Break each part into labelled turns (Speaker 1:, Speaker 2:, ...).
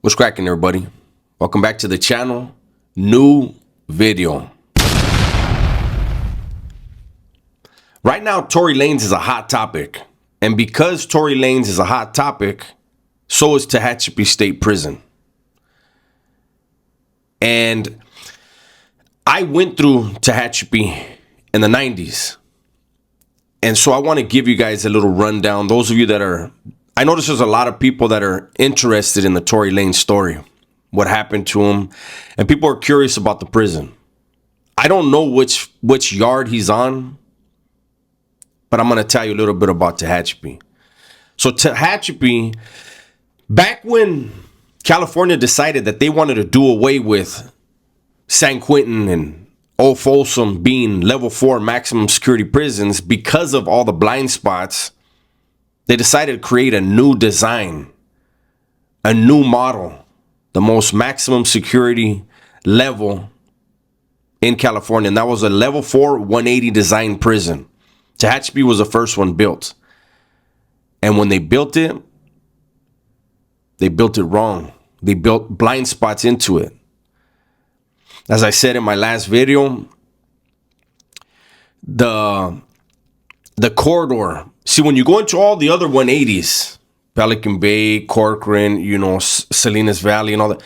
Speaker 1: What's cracking, everybody? Welcome back to the channel. New video. Right now, Tory Lanez is a hot topic. And because Tory Lanez is a hot topic, so is Tehachapi State Prison. And I went through Tehachapi in the 90s. And so I want to give you guys a little rundown. Those of you that are, I notice there's a lot of people that are interested in the Tory Lanez story, what happened to him, and people are curious about the prison. I don't know which yard he's on, but I'm going to tell you a little bit about Tehachapi. So Tehachapi, back when California decided that they wanted to do away with San Quentin and Old Folsom being level 4 maximum security prisons because of all the blind spots, they decided to create a new design, a new model, the most maximum security level in California. And that was a level 4 180 design prison. Tehachapi was the first one built. And when they built it wrong. They built blind spots into it. As I said in my last video, the corridor. See, when you go into all the other 180s, Pelican Bay, Corcoran, Salinas Valley and all that,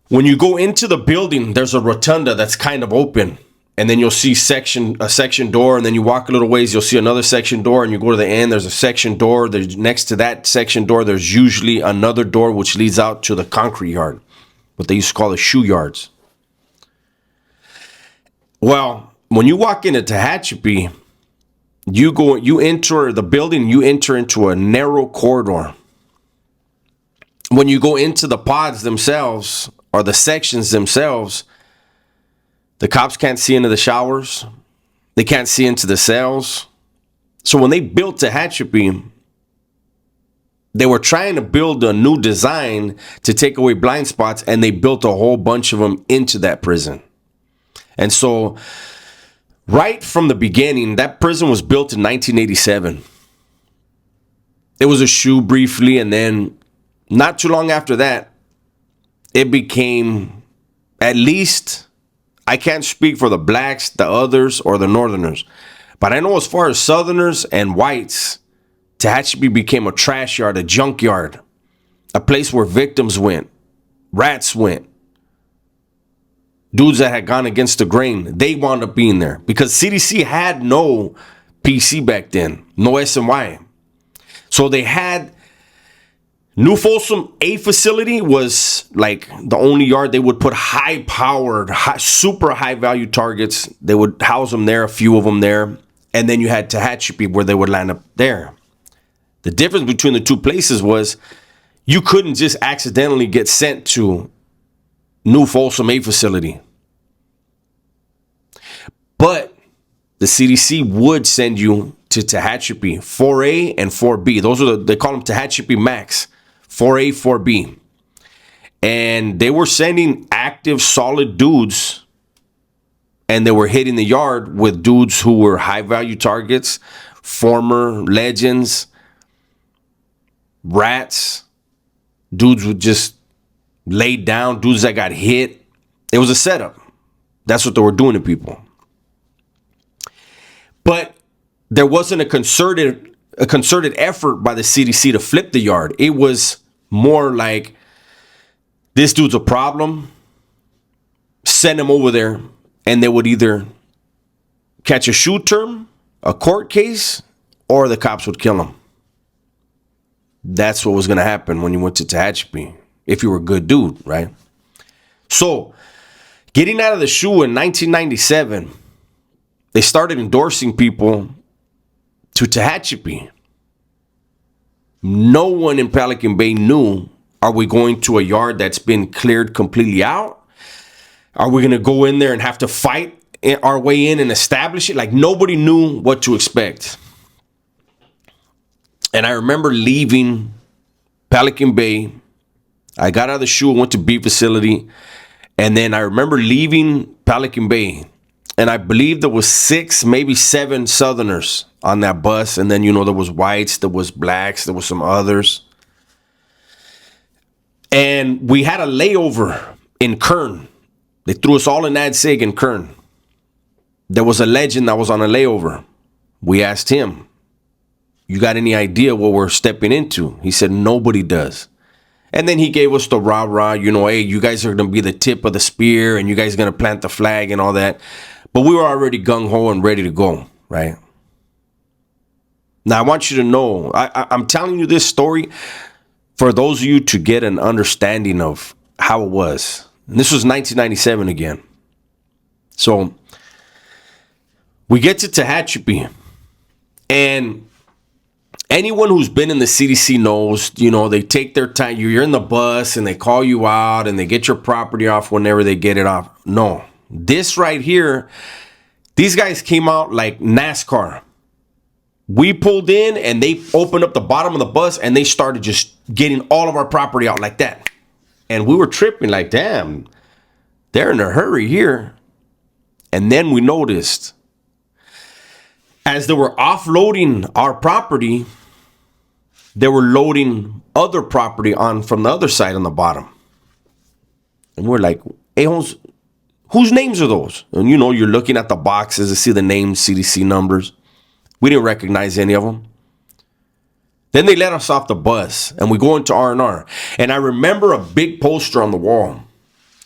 Speaker 1: when you go into the building, there's a rotunda that's kind of open. And then you'll see a section door, and then you walk a little ways, you'll see another section door, and you go to the end, there's a section door. There's next to that section door, there's usually another door which leads out to the concrete yard, what they used to call the shoe yards. Well, when you walk into Tehachapi, you enter the building, you enter into a narrow corridor. When you go into the pods themselves, or the sections themselves, the cops can't see into the showers. They can't see into the cells. So when they built Tehachapi, they were trying to build a new design to take away blind spots, and they built a whole bunch of them into that prison. And so right from the beginning, that prison was built in 1987. It was a shoe briefly, and then not too long after that, it became, at least, I can't speak for the blacks, the others, or the northerners, but I know as far as southerners and whites, Tehachapi became a trash yard, a junkyard, a place where victims went, rats went, dudes that had gone against the grain. They wound up being there because CDC had no PC back then, no SMY. So they had New Folsom A facility was like the only yard they would put high-powered, super high-value targets. They would house them there, a few of them there. And then you had Tehachapi where they would land up there. The difference between the two places was you couldn't just accidentally get sent to New Folsom A facility. But the CDC would send you to Tehachapi 4A and 4B. Those are they call them Tehachapi Max. 4A, 4B. And they were sending active, solid dudes, and they were hitting the yard with dudes who were high-value targets, former legends, rats, dudes who just laid down, dudes that got hit. It was a setup. That's what they were doing to people. But there wasn't a concerted effort by the CDC to flip the yard. It was more like, this dude's a problem, send him over there, and they would either catch a shoe term, a court case, or the cops would kill him. That's what was going to happen when you went to Tehachapi, if you were a good dude, right? So, getting out of the shoe in 1997, they started endorsing people to Tehachapi. No one in Pelican Bay knew, are we going to a yard that's been cleared completely out? Are we going to go in there and have to fight our way in and establish it? Like, nobody knew what to expect. And I remember leaving Pelican Bay. I got out of the shoe, went to B facility. And then I remember leaving Pelican Bay. And I believe there was 6, maybe 7 Southerners on that bus. And then, there was whites, there was blacks, there was some others. And we had a layover in Kern. They threw us all in that sig in Kern. There was a legend that was on a layover. We asked him, you got any idea what we're stepping into? He said, nobody does. And then he gave us the rah-rah, hey, you guys are going to be the tip of the spear and you guys are going to plant the flag and all that. But we were already gung-ho and ready to go, right? Now, I want you to know, I'm telling you this story for those of you to get an understanding of how it was. And this was 1997 again. So we get to Tehachapi, and anyone who's been in the CDC knows, they take their time. You're in the bus and they call you out and they get your property off whenever they get it off. No, this right here, these guys came out like NASCAR. We pulled in and they opened up the bottom of the bus and they started just getting all of our property out like that. And we were tripping like, damn, they're in a hurry here. And then we noticed as they were offloading our property, they were loading other property on from the other side on the bottom. And we're like, hey, whose names are those? And you're looking at the boxes to see the names, CDC numbers. We didn't recognize any of them. Then they let us off the bus and we go into R&R. And I remember a big poster on the wall.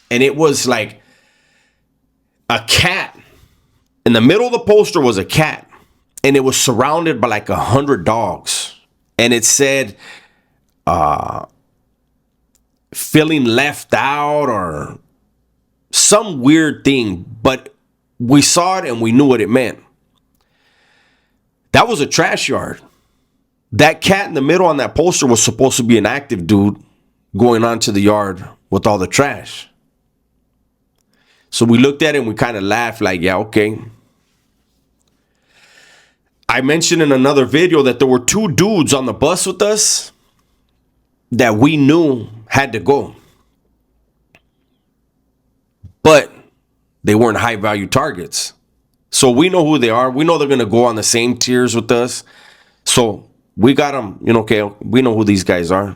Speaker 1: And it was like a cat. In the middle of the poster was a cat. And it was surrounded by like 100 dogs. And it said, feeling left out or some weird thing. But we saw it and we knew what it meant. That was a trash yard. That cat in the middle on that poster was supposed to be an active dude going onto the yard with all the trash. So we looked at it and we kind of laughed like, yeah, okay. I mentioned in another video that there were 2 dudes on the bus with us that we knew had to go. But they weren't high value targets. So we know who they are. We know they're going to go on the same tiers with us. So we got them, okay, we know who these guys are.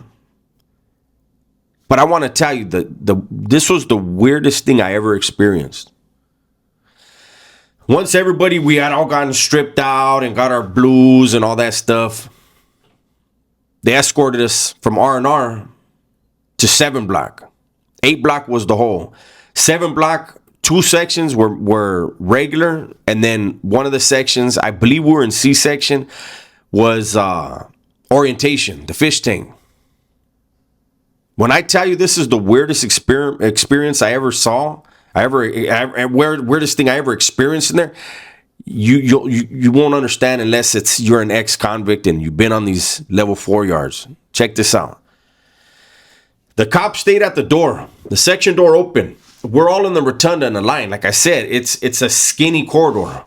Speaker 1: But I want to tell you that this was the weirdest thing I ever experienced. Once we had all gotten stripped out and got our blues and all that stuff, they escorted us from R&R to 7 block. 8 block was the whole. 7 block, 2 sections were regular, and then one of the sections, I believe we were in C section, was orientation, the fish tank. When I tell you this is the weirdest experience I ever saw, weirdest thing I ever experienced in there, you won't understand unless you're an ex-convict and you've been on these level 4 yards. Check this out. The cop stayed at the door. The section door open. We're all in the rotunda in a line. Like I said, it's a skinny corridor.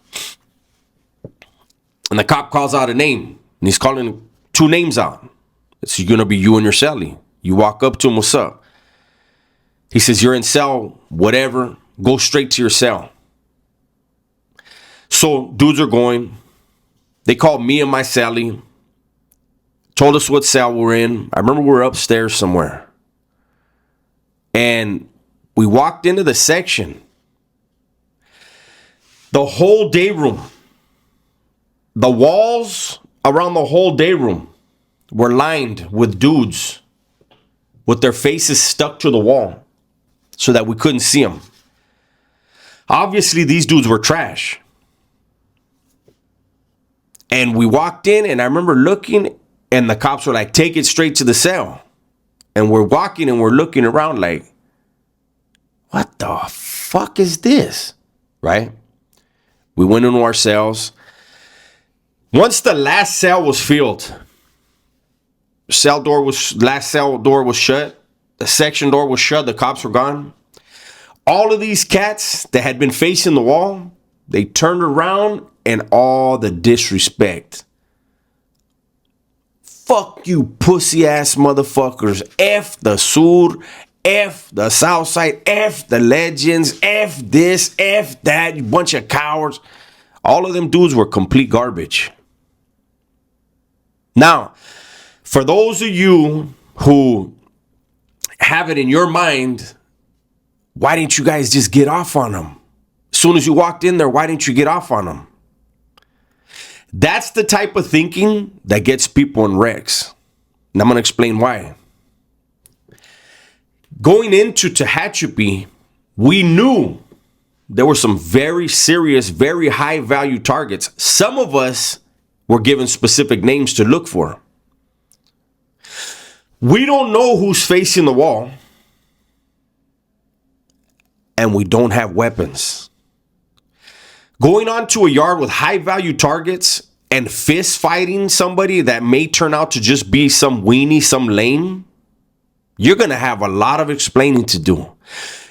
Speaker 1: And the cop calls out a name. And he's calling 2 names out. It's going to be you and your cellie. You walk up to him, what's up? He says, you're in cell, whatever. Go straight to your cell. So dudes are going. They called me and my cellie. Told us what cell we're in. I remember we were upstairs somewhere. And we walked into the section. The whole day room. The walls around the whole day room were lined with dudes with their faces stuck to the wall so that we couldn't see them. Obviously, these dudes were trash. And we walked in, and I remember looking, and the cops were like, take it straight to the cell. And we're walking, and we're looking around like, what the fuck is this? Right? We went into our cells. Once the last cell was filled, last cell door was shut. The section door was shut. The cops were gone. All of these cats that had been facing the wall, they turned around and all the disrespect. Fuck you pussy ass motherfuckers. F the Sur. F the Southside. F the Legends. F this. F that. You bunch of cowards. All of them dudes were complete garbage. Now, for those of you who have it in your mind, why didn't you guys just get off on them? As soon as you walked in there, why didn't you get off on them? That's the type of thinking that gets people in wrecks. And I'm going to explain why. Going into Tehachapi, we knew there were some very serious, very high value targets. Some of us were given specific names to look for. We don't know who's facing the wall. And we don't have weapons. Going onto a yard with high value targets and fist fighting somebody that may turn out to just be some weenie, some lame, you're going to have a lot of explaining to do.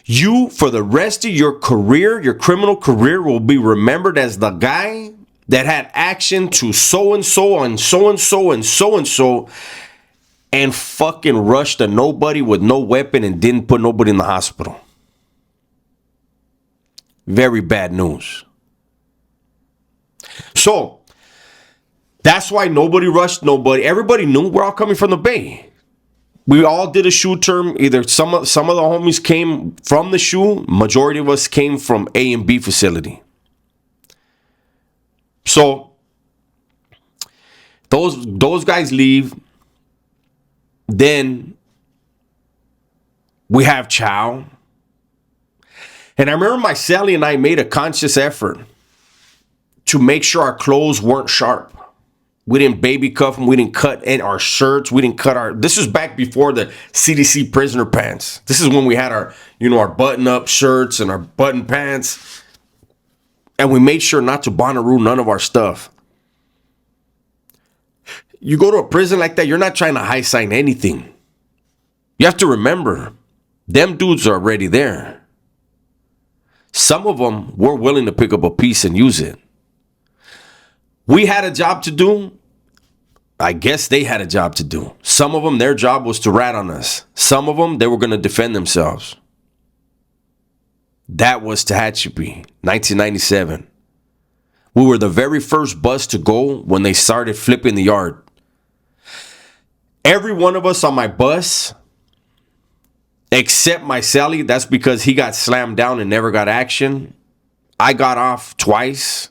Speaker 1: You, for the rest of your career, your criminal career, will be remembered as the guy that had action to so-and-so and so-and-so and so-and-so and fucking rushed a nobody with no weapon and didn't put nobody in the hospital. Very bad news. So, that's why nobody rushed nobody. Everybody knew we're all coming from the Bay. We all did a shoe term. Either some of the homies came from the shoe. Majority of us came from A and B facility. So, those guys leave. Then we have chow. And I remember my Sally and I made a conscious effort to make sure our clothes weren't sharp. We didn't baby cuff them. We didn't cut in our shirts. We didn't cut our... This was back before the CDC prisoner pants. This is when we had our, our button-up shirts and our button pants. And we made sure not to Bonnaroo none of our stuff. You go to a prison like that, you're not trying to high sign anything. You have to remember, them dudes are already there. Some of them were willing to pick up a piece and use it. We had a job to do. I guess they had a job to do. Some of them, their job was to rat on us. Some of them, they were going to defend themselves. That was Tehachapi, 1997. We were the very first bus to go when they started flipping the yard. Every one of us on my bus, except my Sally, that's because he got slammed down and never got action. I got off twice.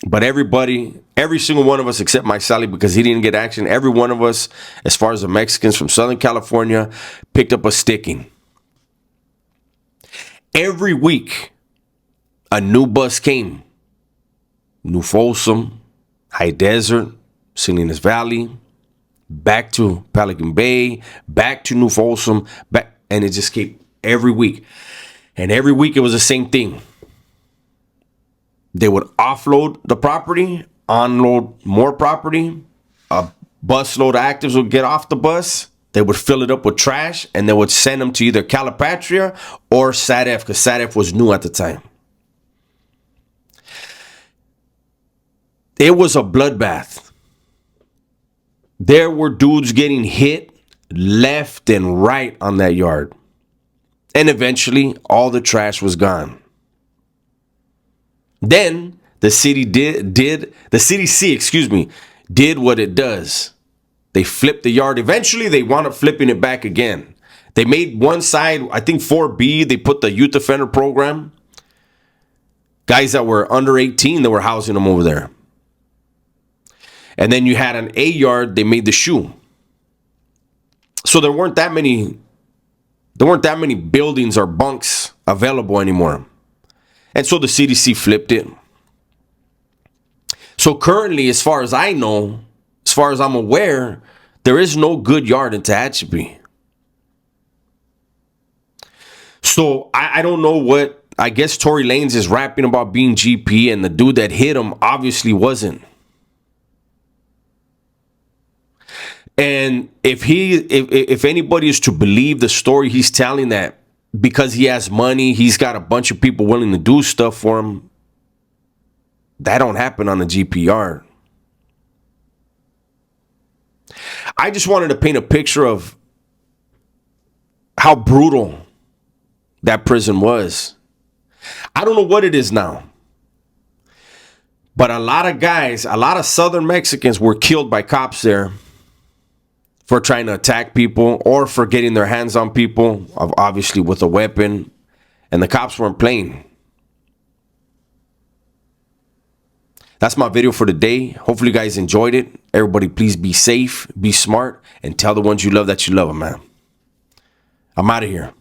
Speaker 1: But every single one of us except my Sally, because he didn't get action, every one of us, as far as the Mexicans from Southern California, picked up a sticking. Every week, a new bus came. New Folsom, High Desert, Salinas Valley, back to Pelican Bay, back to New Folsom, back, and it just kept every week. And every week it was the same thing. They would offload the property, unload more property. A busload of actives would get off the bus. They would fill it up with trash, and they would send them to either Calipatria or SADF, because SADF was new at the time. It was a bloodbath. There were dudes getting hit left and right on that yard. And eventually, all the trash was gone. Then the city the CDC, did what it does. They flipped the yard. Eventually, they wound up flipping it back again. They made one side, I think 4B, they put the youth offender program. Guys that were under 18, they were housing them over there. And then you had an A yard, they made the shoe. So there weren't that many buildings or bunks available anymore. And so the CDC flipped it. So currently, as far as I know, as far as I'm aware, there is no good yard in Tehachapi. So I don't know what, I guess Tory Lanez is rapping about being GP, and the dude that hit him obviously wasn't. And if anybody is to believe the story he's telling, that because he has money, he's got a bunch of people willing to do stuff for him, that don't happen on the GPR. I just wanted to paint a picture of how brutal that prison was. I don't know what it is now, but a lot of guys, a lot of Southern Mexicans were killed by cops there for trying to attack people or for getting their hands on people, obviously with a weapon, and the cops weren't playing. That's my video for today. Hopefully you guys enjoyed it. Everybody, please be safe, be smart, and tell the ones you love that you love them, man. I'm out of here.